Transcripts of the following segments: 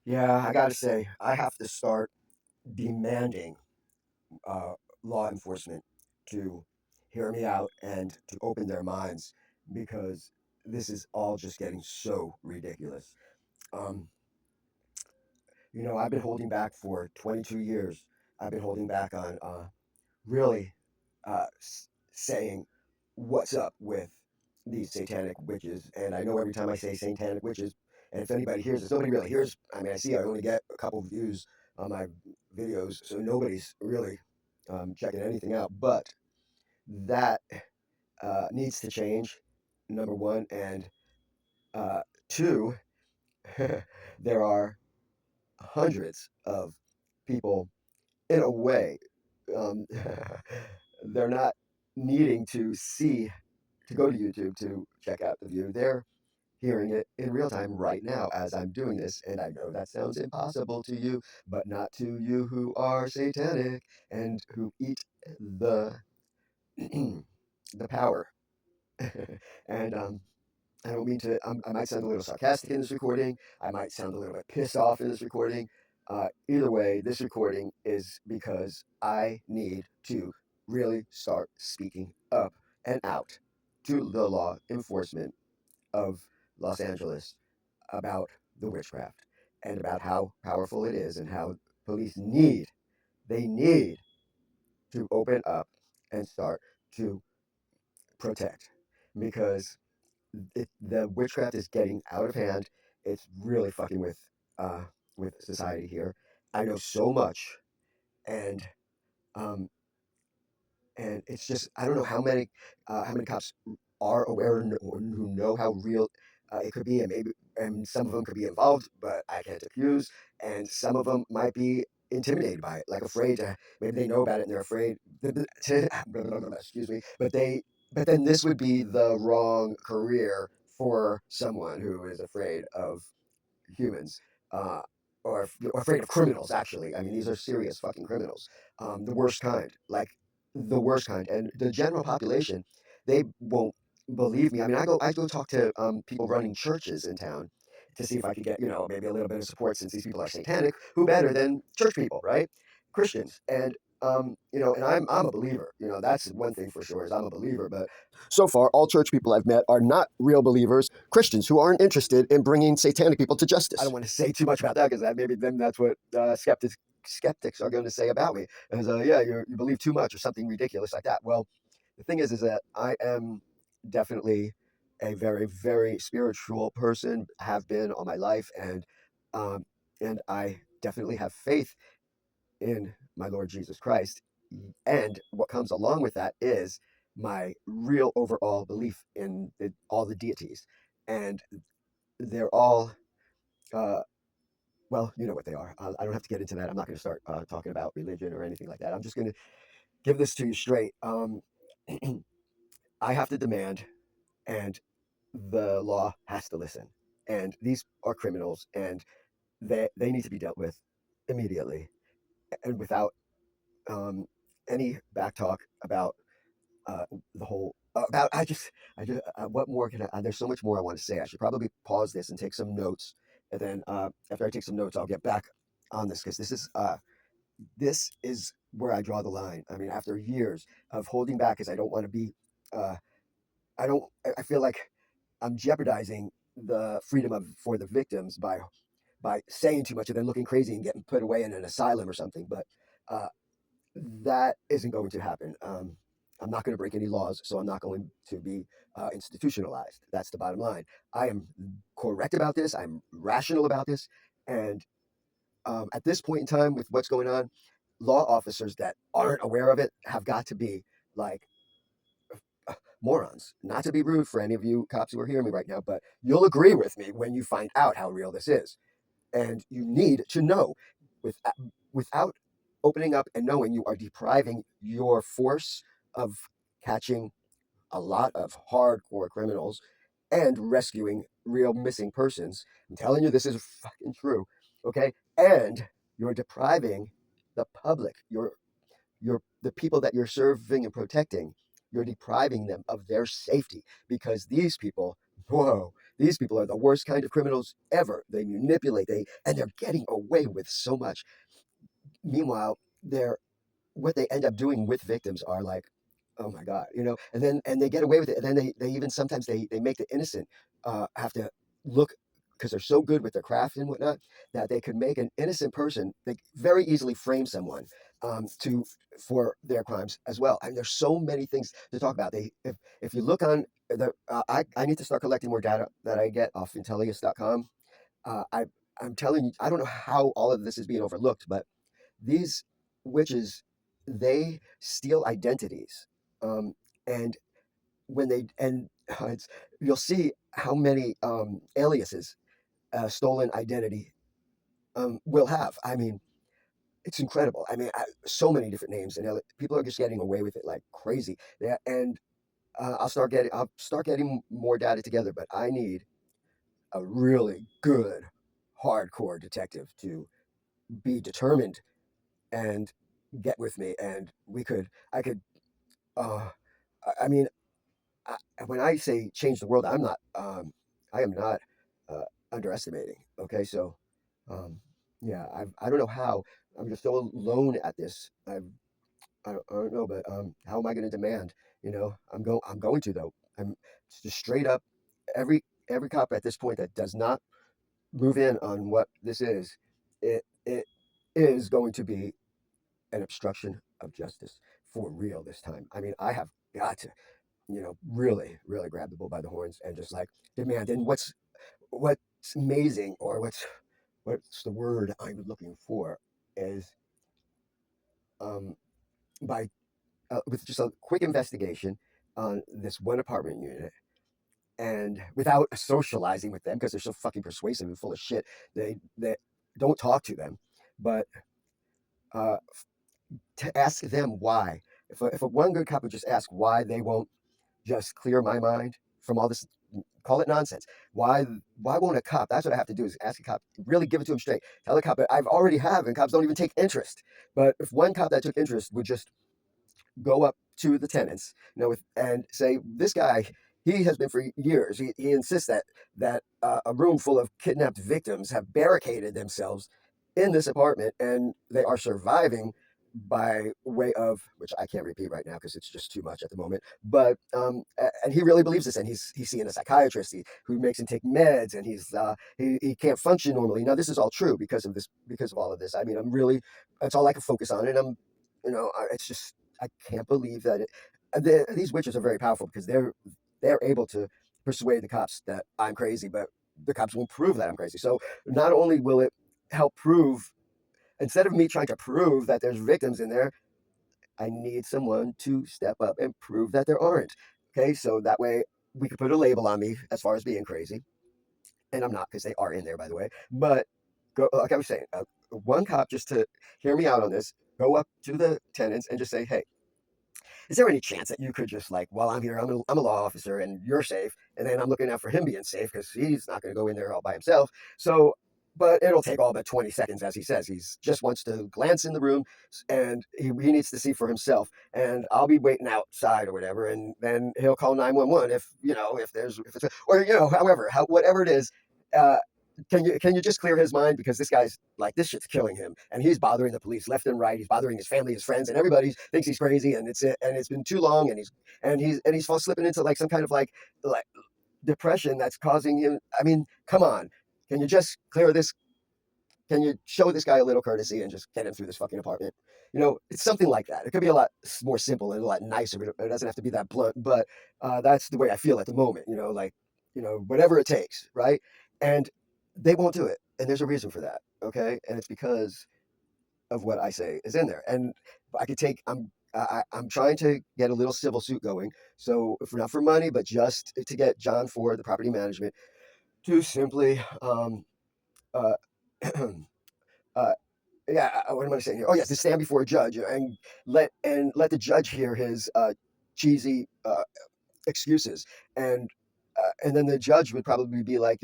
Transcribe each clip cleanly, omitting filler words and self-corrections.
Yeah, I gotta say, I have to start demanding uh, law enforcement to hear me out and to open their minds because this is all just getting so ridiculous. Um, I've been holding back for 22 years. I've been holding back on really saying what's up with these satanic witches. And I know every time I say satanic witches, and if anybody hears this, nobody really hears. I mean, I see I only get a couple of views on my videos, so nobody's really checking anything out. But that needs to change, number one. And uh, two, there are hundreds of people in a way. Um, they're not needing to see to go to YouTube to check out the view. They're hearing it in real time right now as I'm doing this. And I know that sounds impossible to you, but not to you who are satanic and who eat the the power. and I don't mean to. I might sound a little sarcastic in this recording. I might sound a little bit pissed off in this recording. Either way, this recording is because I need to really start speaking up and out to the law enforcement of Los Angeles about the witchcraft and about how powerful it is and how police need to open up and start to protect because the witchcraft is getting out of hand. It's really fucking uh, with society here. I know so much, and um, it's just I don't know how many cops are aware or who know how real it could be, and maybe some of them could be involved, but I can't accuse, and some of them might be intimidated by it, like afraid to. Maybe they know about it and they're afraid. To, excuse me, but then this would be the wrong career for someone who is afraid of humans, uh, or afraid of criminals. Actually, I mean, these are serious fucking criminals, the worst kind, like the worst kind. And the general population, they won't believe me. I mean, I go talk to people running churches in town to see if I could get maybe a little bit of support since these people are satanic. Who better than church people, right? Christians. And and I'm a believer. That's one thing for sure is I'm a believer. But so far, all church people I've met are not real believers, Christians who aren't interested in bringing satanic people to justice. I don't want to say too much about that because maybe then that's what skeptics are going to say about me. As yeah, you believe too much or something ridiculous like that. Well, the thing is that I am definitely a very very spiritual person. Have been all my life, um, and I definitely have faith in my Lord Jesus Christ. And what comes along with that is my real overall belief in all the deities. And they're all, uh, well, you know what they are. I don't have to get into that. I'm not going to start talking about religion or anything like that. I'm just going to give this to you straight. I have to demand, and the law has to listen. And these are criminals, and they need to be dealt with immediately and without um, any back talk about uh, the whole about I just what more can there's so much more I want to say. I should probably pause this and take some notes, and then after I take some notes I'll get back on this because this is where I draw the line. I mean, after years of holding back because I don't want to be uh, I don't I feel like I'm jeopardizing the freedom of for the victims by saying too much and then looking crazy and getting put away in an asylum or something. But uh, that isn't going to happen. I'm not going to break any laws, so I'm not going to be institutionalized. That's the bottom line. I am correct about this. I'm rational about this. And at this point in time, with what's going on, law officers that aren't aware of it have got to be like morons. Not to be rude for any of you cops who are hearing me right now, but you'll agree with me when you find out how real this is. And you need to know with, without opening up and knowing you are depriving your force of catching a lot of hardcore criminals and rescuing real missing persons. I'm telling you, this is fucking true. Okay. And you're depriving the public, the people that you're serving and protecting, you're depriving them of their safety because these people, whoa, these people are the worst kind of criminals ever. They manipulate, and they're getting away with so much. Meanwhile, they're what they end up doing with victims are like, oh my god, and they get away with it, and then they even sometimes they make the innocent have to look, because they're so good with their craft and whatnot, that they could make an innocent person, they very easily frame someone to for their crimes as well. I mean, there's so many things to talk about. They if you look on I need to start collecting more data that I get off intellius.com. I'm telling you, I don't know how all of this is being overlooked, but these witches, they steal identities, and when they and it's, you'll see how many aliases a stolen identity will have. I mean, it's incredible. I mean, so many different names, and people are just getting away with it like crazy. Yeah, and I'll start getting more data together, but I need a really good, hardcore detective to be determined and get with me, and I could uh I mean, when I say change the world, I am not uh underestimating. Okay, so um yeah, I don't know how. I'm just so alone at this. I don't know, but how am I going to demand, I'm going to, though. I'm just straight up, every cop at this point that does not move in on what this is, it is going to be an obstruction of justice for real this time. I mean, I have got to, really, really grab the bull by the horns and just like demand. And what's amazing, or what's the word I'm looking for, is um, by with just a quick investigation on this one apartment unit, and without socializing with them because they're so fucking persuasive and full of shit, they don't talk to them, but uh, to ask them why. If a one good cop would just ask why they won't just clear my mind from all this, call it nonsense. Why won't a cop? That's what I have to do, is ask a cop, really give it to him straight. Tell a cop, I've already have, and cops don't even take interest. But if one cop that took interest would just go up to the tenants, and say, "This guy, he has been for years. He insists that a room full of kidnapped victims have barricaded themselves in this apartment, and they are surviving by way of, which I can't repeat right now because it's just too much at the moment. But and he really believes this, and he's seeing a psychiatrist who makes him take meds, and he can't function normally. Now this is all true because of all of this. I mean, I'm really, that's all I can focus on, and it's just, I can't believe that these witches are very powerful because they're able to persuade the cops that I'm crazy, but the cops won't prove that I'm crazy. So not only will it help prove, instead of me trying to prove that there's victims in there, I need someone to step up and prove that there aren't. Okay, so that way we could put a label on me as far as being crazy, and I'm not, because they are in there, by the way. But go, like I was saying, one cop, just to hear me out on this, go up to the tenants and just say, "Hey, is there any chance that you could just, like, while I'm here, I'm a law officer and you're safe, and then I'm looking out for him being safe because he's not going to go in there all by himself. So, but it'll take all but 20 seconds, as he says. He's just wants to glance in the room, and he needs to see for himself. And I'll be waiting outside or whatever, and then he'll call 911 if it's, or however, whatever it is. Uh, can you just clear his mind, because this guy's like, this shit's killing him, and he's bothering the police left and right. He's bothering his family, his friends, and everybody thinks he's crazy, and it's been too long, and he's slipping into like some kind of like depression that's causing him. I mean, come on, can you just clear this? Can you show this guy a little courtesy and just get him through this fucking apartment? It's something like that. It could be a lot more simple and a lot nicer. It doesn't have to be that blunt, but that's the way I feel at the moment. Like, whatever it takes, right? And they won't do it, and there's a reason for that. Okay, and it's because of what I say is in there. And I could take. I'm trying to get a little civil suit going. So, if not for money, but just to get John Ford, the property management, to simply uh, uh, yeah, what am I saying here? Oh yes, to stand before a judge and let the judge hear his cheesy excuses, and then the judge would probably be like,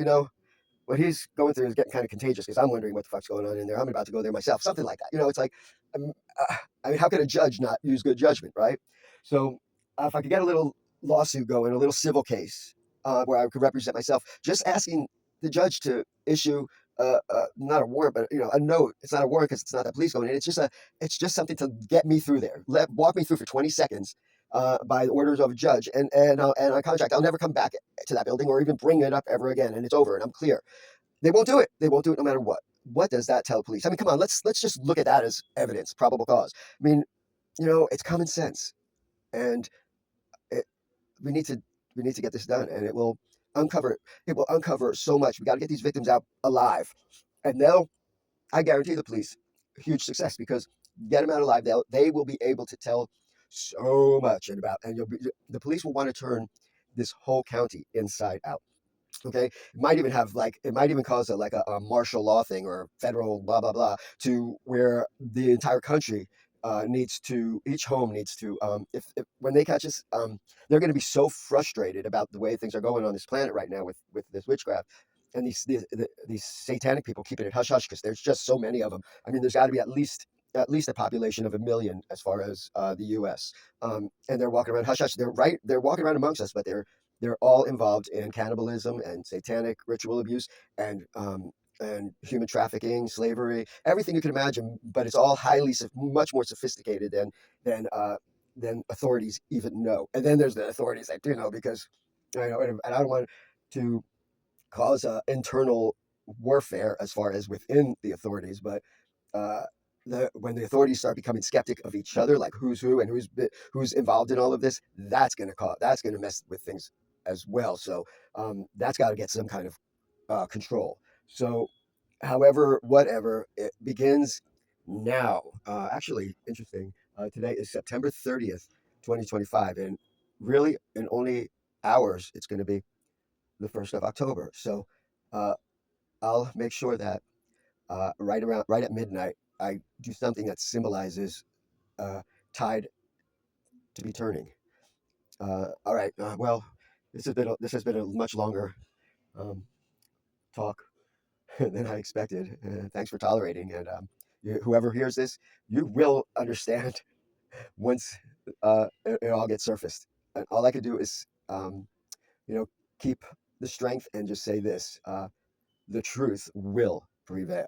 what he's going through is getting kind of contagious, because I'm wondering what the fuck's going on in there. I'm about to go there myself, something like that. It's like, um, I mean, how could a judge not use good judgment, right? So if I could get a little lawsuit going, a little civil case, where I could represent myself. Just asking the judge to issue not a warrant, but a note. It's not a warrant because it's not the police going in. It's just something to get me through there. Walk me through for 20 seconds by the orders of a judge, and on contract, I'll never come back to that building or even bring it up ever again, and it's over, and I'm clear. They won't do it. They won't do it no matter what. What does that tell police? I mean, come on, let's just look at that as evidence, probable cause. I mean, it's common sense, and it, we need to we need to get this done, and uncover it will uncover so much. We got to get these victims out alive, and I guarantee the police huge success because get them out alive, they will be able to tell so much and the police will want to turn this whole county inside out. Okay, it might even cause a martial law thing or federal blah blah blah to where the entire country each home needs to if when they catch us they're going to be so frustrated about the way things are going on this planet right now with this witchcraft and these satanic people keeping it hush hush because there's just so many of them. I mean, there's got to be at least a population of 1 million as far as the U.S. And they're walking around hush hush. They're walking around amongst us, but they're all involved in cannibalism and satanic ritual abuse and human trafficking, slavery, everything you can imagine. But it's all much more sophisticated than than authorities even know. And then there's the authorities that do know because and I don't want to cause internal warfare as far as within the authorities, but uh, when the authorities start becoming skeptic of each other, like who's who and who's involved in all of this, that's gonna mess with things as well. So that's got to get some kind of control. So, however, whatever, it begins now. Actually, interesting. Today is September 30th, 2025, and really in only hours, it's going to be the 1st of October. So uh, I'll make sure that right at midnight, I do something that symbolizes uh, tide to be turning. All right. Well, this has been a much longer um, talk than I expected. Thanks for tolerating. And whoever hears this, you will understand once it all gets surfaced. And all I could do is, you know, keep the strength and just say this: the truth will prevail.